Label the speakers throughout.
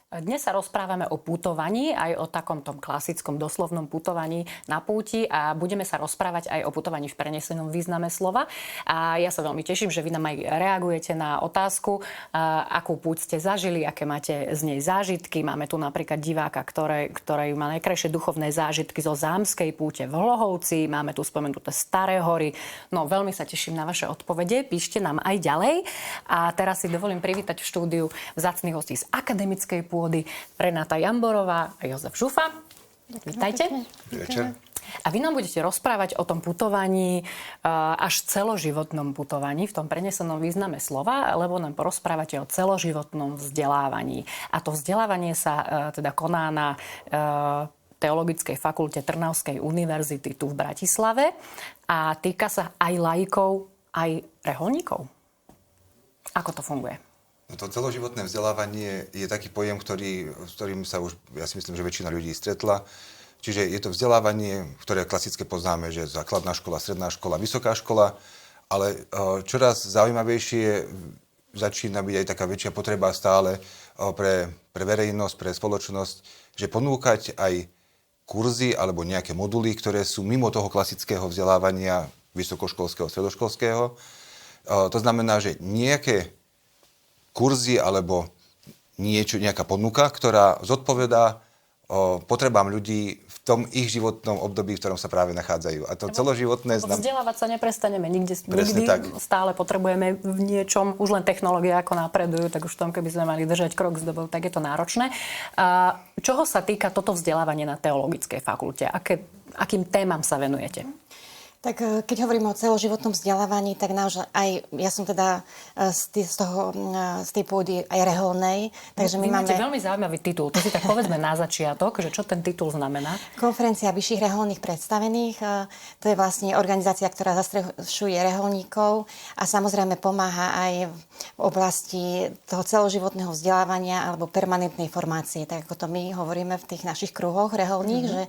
Speaker 1: Dnes sa rozprávame o putovaní, aj o takom tom klasickom doslovnom putovaní na púti a budeme sa rozprávať aj o putovaní v prenesenom význame slova. A ja sa veľmi teším, že vy nám aj reagujete na otázku, akú púť ste zažili, aké máte z nej zážitky. Máme tu napríklad diváka, ktorý má najkrajšie duchovné zážitky zo zámskej púte v Hlohovci. Máme tu spomenuté Staré hory. No, veľmi sa teším na vaše odpovede. Píšte nám aj ďalej. A teraz si dovolím privítať v štúdiu vzácnych hostí z akademickej pôdy Renáta Jamborová a Jozef Žufa. Vítajte.
Speaker 2: Večer.
Speaker 1: A vy nám budete rozprávať o tom putovaní, až celoživotnom putovaní, v tom prenesenom význame slova, lebo nám porozprávate o celoživotnom vzdelávaní. A to vzdelávanie sa teda koná na Teologickej fakulte Trnavskej univerzity tu v Bratislave a týka sa aj laikov, aj reholníkov. Ako to funguje?
Speaker 2: No to celoživotné vzdelávanie je taký pojem, s ktorým sa už, ja si myslím, že väčšina ľudí stretla. Čiže je to vzdelávanie, ktoré klasické poznáme, že základná škola, stredná škola, vysoká škola, ale čoraz zaujímavejšie začína byť aj taká väčšia potreba stále pre verejnosť, pre spoločnosť, že ponúkať aj kurzy alebo nejaké moduly, ktoré sú mimo toho klasického vzdelávania vysokoškolského, stredoškolského. To znamená, že nejaké kurzy alebo nejaká ponuka, ktorá zodpovedá potrebám ľudí v tom ich životnom období, v ktorom sa práve nachádzajú. A to celoživotné
Speaker 1: vzdelávať sa neprestaneme nikdy
Speaker 2: tak.
Speaker 1: Stále potrebujeme v niečom, už len technológie ako napredujú, tak už v tom, keby sme mali držať krok s dobou, tak je to náročné. Čoho sa týka toto vzdelávanie na Teologickej fakulte? Akým témam sa venujete?
Speaker 3: Tak keď hovoríme o celoživotnom vzdelávaní, tak naozaj aj ja som teda z tej pôdy aj reholnej. Takže
Speaker 1: my máte veľmi zaujímavý titul. To si tak povedzme na začiatok, že čo ten titul znamená?
Speaker 3: Konferencia vyšších reholných predstavených. To je vlastne organizácia, ktorá zastrešuje reholníkov a samozrejme pomáha aj v oblasti toho celoživotného vzdelávania alebo permanentnej formácie. Tak ako to my hovoríme v tých našich kruhoch reholných, že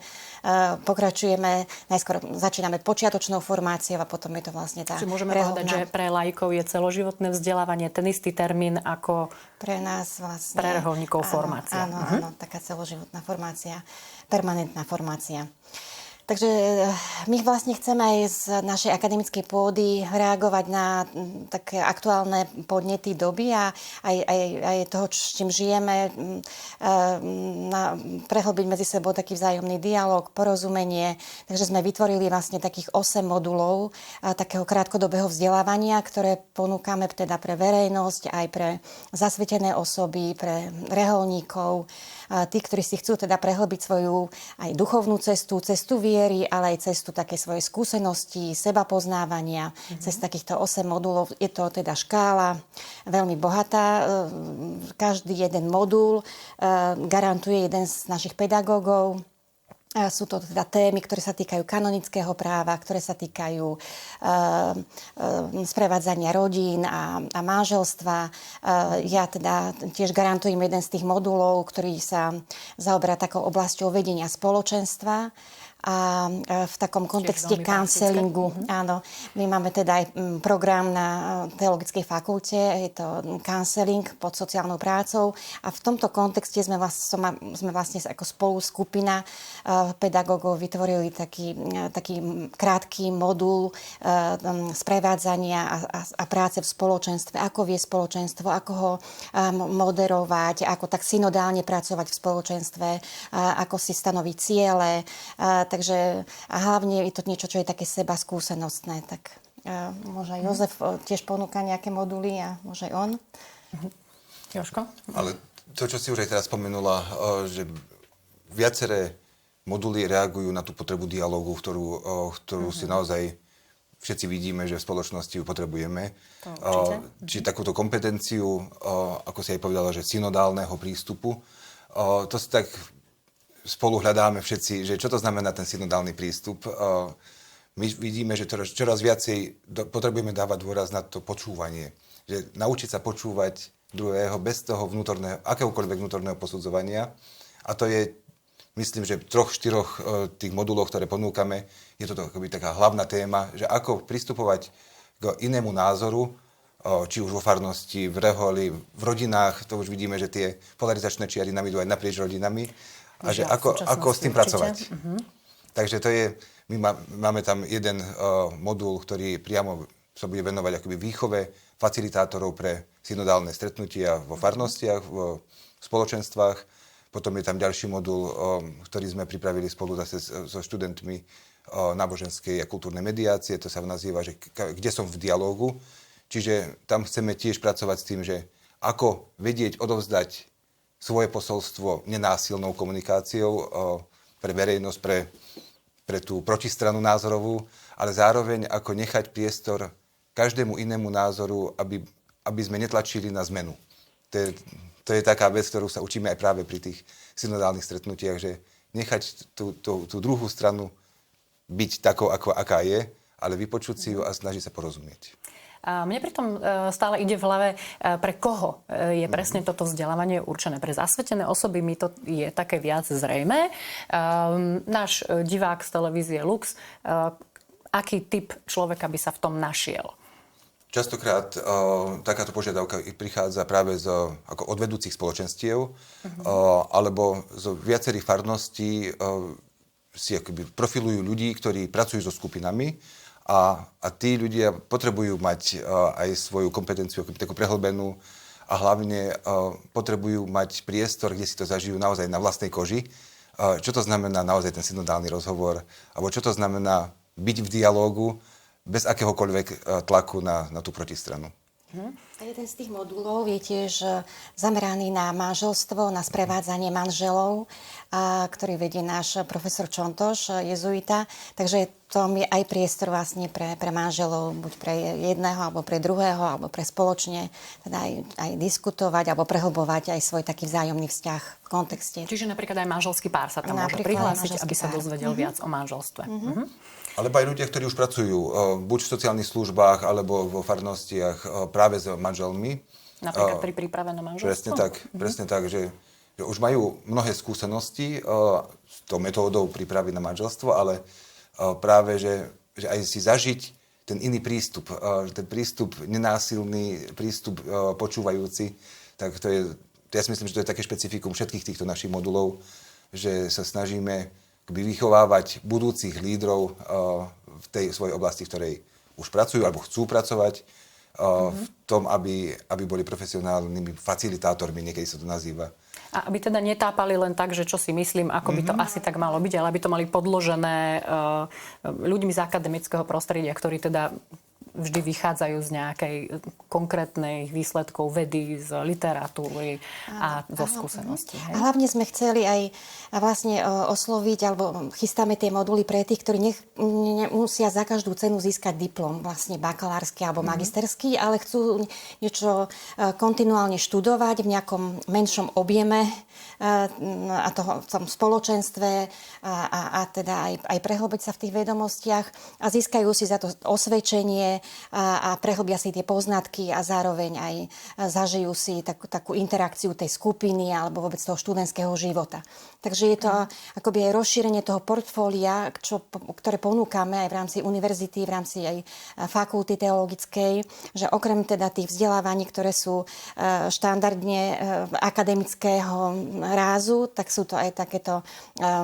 Speaker 3: pokračujeme, najskôr začíname počiatočnou formáciou a potom je to vlastne tá
Speaker 1: čiže môžeme povedať, že pre laikov je celoživotné vzdelávanie ten istý termín ako
Speaker 3: pre nás vlastne
Speaker 1: pre reholníkov formácia.
Speaker 3: Áno, taká celoživotná formácia, permanentná formácia. Takže my vlastne chceme aj z našej akademickej pôdy reagovať na také aktuálne podnety doby a aj toho, s čím žijeme, prehlbiť medzi sebou taký vzájomný dialog, porozumenie. Takže sme vytvorili vlastne takých 8 modulov takého krátkodobého vzdelávania, ktoré ponúkame teda pre verejnosť, aj pre zasvetené osoby, pre reholníkov, tí, ktorí si chcú teda prehlbiť svoju aj duchovnú cestu viery, ale aj cestu také svojej skúsenosti, seba poznávania, cez takýchto 8 modulov. Je to teda škála veľmi bohatá. Každý jeden modul garantuje jeden z našich pedagógov. Sú to teda témy, ktoré sa týkajú kanonického práva, ktoré sa týkajú sprevádzania rodín a manželstva. Ja teda tiež garantujem jeden z tých modulov, ktorý sa zaoberá takou oblasťou vedenia spoločenstva. A v takom kontexte counselingu. Áno, my máme teda aj program na Teologickej fakulte, je to counseling pod sociálnou prácou a v tomto kontexte sme vlastne ako spolu skupina pedagógov vytvorili taký krátky modul sprevádzania a práce v spoločenstve, ako vie spoločenstvo, ako ho moderovať, ako tak synodálne pracovať v spoločenstve, ako si stanoviť ciele. Takže a hlavne je to niečo, čo je také seba skúsenostné. Tak môže aj Jozef tiež ponúka nejaké moduly a môže aj on.
Speaker 1: Jožko?
Speaker 2: Ale to, čo si už aj teraz spomenula, že viaceré moduly reagujú na tú potrebu dialógu, ktorú si naozaj všetci vidíme, že v spoločnosti ju potrebujeme. Čiže takúto kompetenciu, ako si aj povedala, že synodálneho prístupu, to si tak spolu hľadáme všetci, že čo to znamená ten synodálny prístup. My vidíme, že čoraz viacej potrebujeme dávať dôraz na to počúvanie. Že naučiť sa počúvať druhého bez toho akéhokoľvek vnútorného posudzovania. A to je, myslím, že v 3-4 tých moduloch, ktoré ponúkame, je to akoby taká hlavná téma, že ako pristupovať k inému názoru či už vo farnosti, v reholi, v rodinách. To už vidíme, že tie polarizačné čiary nám idú aj naprieč rodinami. A že ako s tým pracovať. Takže to je, máme tam jeden modul, ktorý priamo sa bude venovať akoby výchove facilitátorov pre synodálne stretnutia vo farnostiach, v spoločenstvách. Potom je tam ďalší modul, ktorý sme pripravili spolu zase so študentmi náboženskej a kultúrnej mediácie. To sa nazýva, že kde som v dialógu. Čiže tam chceme tiež pracovať s tým, že ako vedieť odovzdať svoje posolstvo nenásilnou komunikáciou pre verejnosť, pre tú protistranu názorovú, ale zároveň ako nechať priestor každému inému názoru, aby sme netlačili na zmenu. To je taká vec, ktorú sa učíme aj práve pri tých synodálnych stretnutiach, že nechať tú druhú stranu byť takou, aká je, ale vypočuť si ju a snažiť sa porozumieť.
Speaker 1: A mne pritom stále ide v hlave, pre koho je presne toto vzdelávanie určené. Pre zasvetené osoby mi to je také viac zrejmé. Náš divák z televízie Lux, aký typ človeka by sa v tom našiel?
Speaker 2: Častokrát takáto požiadavka prichádza práve ako od vedúcich spoločenstiev alebo z viacerých farností si akoby profilujú ľudí, ktorí pracujú so skupinami. A tí ľudia potrebujú mať aj svoju kompetenciu takú prehlbenú a hlavne potrebujú mať priestor, kde si to zažijú naozaj na vlastnej koži. Čo to znamená naozaj ten synodálny rozhovor, alebo čo to znamená byť v dialógu bez akéhokoľvek tlaku na tú protistranu.
Speaker 3: A jeden z tých modulov je tiež zameraný na manželstvo, na sprevádzanie manželov, ktorý vedie náš profesor Čontoš, jezuita. Takže to je aj priestor vlastne pre manželov, buď pre jedného, alebo pre druhého, alebo pre spoločne, teda aj diskutovať, alebo prehlbovať aj svoj taký vzájomný vzťah v kontexte.
Speaker 1: Čiže napríklad aj manželský pár sa tam môže prihlásiť, aby sa dozvedel viac o manželstve.
Speaker 2: Alebo aj ľudia, ktorí už pracujú buď v sociálnych službách, alebo vo farnostiach práve s manželmi.
Speaker 1: Napríklad pri príprave na manželstvo?
Speaker 2: Presne tak, že už majú mnohé skúsenosti s tou metódou prípravy na manželstvo, ale práve, že aj si zažiť ten iný prístup, ten prístup nenásilný, prístup počúvajúci, tak ja si myslím, že to je také špecifikum všetkých týchto našich modulov, že sa snažíme vychovávať budúcich lídrov v tej svojej oblasti, v ktorej už pracujú alebo chcú pracovať, v tom, aby boli profesionálnymi facilitátormi, niekedy sa to nazýva.
Speaker 1: A aby teda netápali len tak, že čo si myslím, ako by to asi tak malo byť, ale aby to mali podložené ľuďmi z akademického prostredia, ktorí teda vždy vychádzajú z nejakej konkrétnej výsledkov vedy, z literatúry a zo skúseností.
Speaker 3: A hlavne sme chceli aj vlastne osloviť, alebo chystáme tie moduly pre tých, ktorí nemusia za každú cenu získať diplom, vlastne bakalársky alebo magisterský, ale chcú niečo kontinuálne študovať v nejakom menšom objeme a v tom spoločenstve a teda aj prehlbiť sa v tých vedomostiach a získajú si za to osvedčenie a prehlbia si tie poznatky a zároveň aj zažijú si takú interakciu tej skupiny alebo vôbec toho študentského života. Takže je to akoby aj rozšírenie toho portfólia, ktoré ponúkame aj v rámci univerzity, v rámci aj fakulty teologickej, že okrem teda tých vzdelávaní, ktoré sú štandardne akademického rázu, tak sú to aj takéto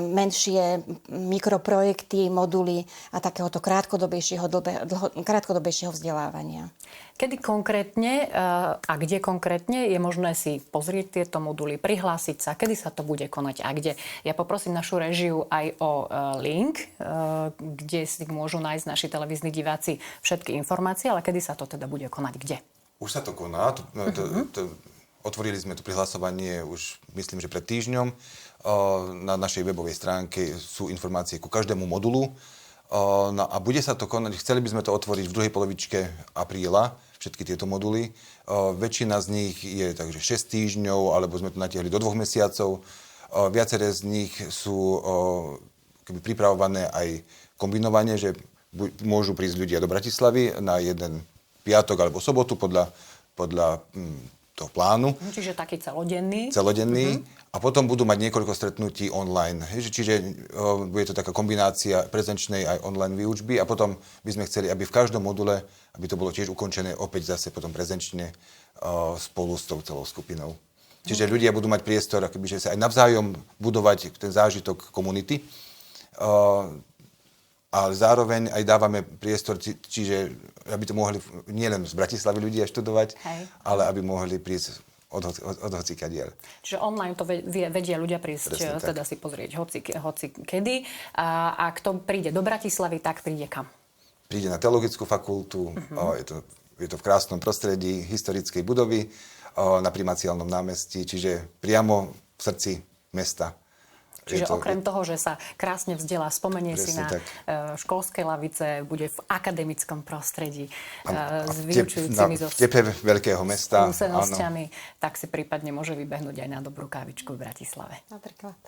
Speaker 3: menšie mikroprojekty, moduly a takéhoto krátkodobejšieho vzdelávania.
Speaker 1: Kedy konkrétne a kde konkrétne je možné si pozrieť tieto moduly, prihlásiť sa, kedy sa to bude konať a kde? Ja poprosím našu režiu aj o link, kde si môžu nájsť naši televízni diváci všetky informácie, ale kedy sa to teda bude konať, kde?
Speaker 2: Už sa to koná. Otvorili sme to prihlasovanie už, myslím, že pred týždňom. Na našej webovej stránke sú informácie ku každému modulu. No a bude sa to konať, chceli by sme to otvoriť v druhej polovičke apríla, všetky tieto moduly. Väčšina z nich je takže 6 týždňov, alebo sme to natiahli do 2 mesiacov. Viaceré z nich sú pripravované aj kombinovane, že môžu prísť ľudia do Bratislavy na jeden piatok alebo sobotu podľa toho plánu.
Speaker 1: Čiže taký celodenný.
Speaker 2: A potom budú mať niekoľko stretnutí online. Čiže bude to taká kombinácia prezenčnej aj online výučby a potom by sme chceli, aby v každom module, aby to bolo tiež ukončené opäť zase potom prezenčne spolu s tou celou skupinou. Čiže ľudia budú mať priestor, akoby, že sa aj navzájom budovať ten zážitok komunity. Ale zároveň aj dávame priestor, čiže aby to mohli nielen z Bratislavy ľudia študovať, ale aby mohli prísť od hocikadiaľ.
Speaker 1: Čiže online to vedia ľudia prísť, teda si pozrieť hoci kedy. A kto príde do Bratislavy, tak príde kam?
Speaker 2: Príde na Teologickú fakultu, je to v krásnom prostredí historickej budovy, na Primaciálnom námestí, čiže priamo v srdci mesta.
Speaker 1: Čiže okrem toho, že sa krásne vzdelá, spomenie si na školské lavice, bude v akademickom prostredí s vyučujúcimi
Speaker 2: v tepe veľkého mesta,
Speaker 1: skúsenosťami, tak si prípadne môže vybehnúť aj na dobrú kávičku v Bratislave.
Speaker 3: Napríklad.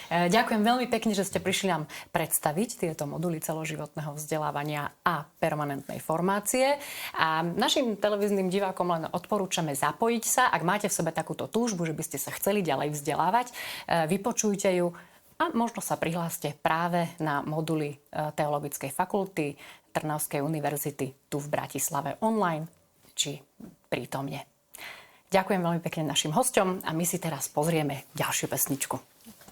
Speaker 1: Ďakujem veľmi pekne, že ste prišli nám predstaviť tieto moduly celoživotného vzdelávania a permanentnej formácie. A našim televíznym divákom len odporúčame zapojiť sa. Ak máte v sebe takúto túžbu, že by ste sa chceli ďalej vzdelávať, vypočujte ju a možno sa prihláste práve na moduly Teologickej fakulty Trnavskej univerzity tu v Bratislave online či prítomne. Ďakujem veľmi pekne našim hosťom a my si teraz pozrieme ďalšiu pesničku.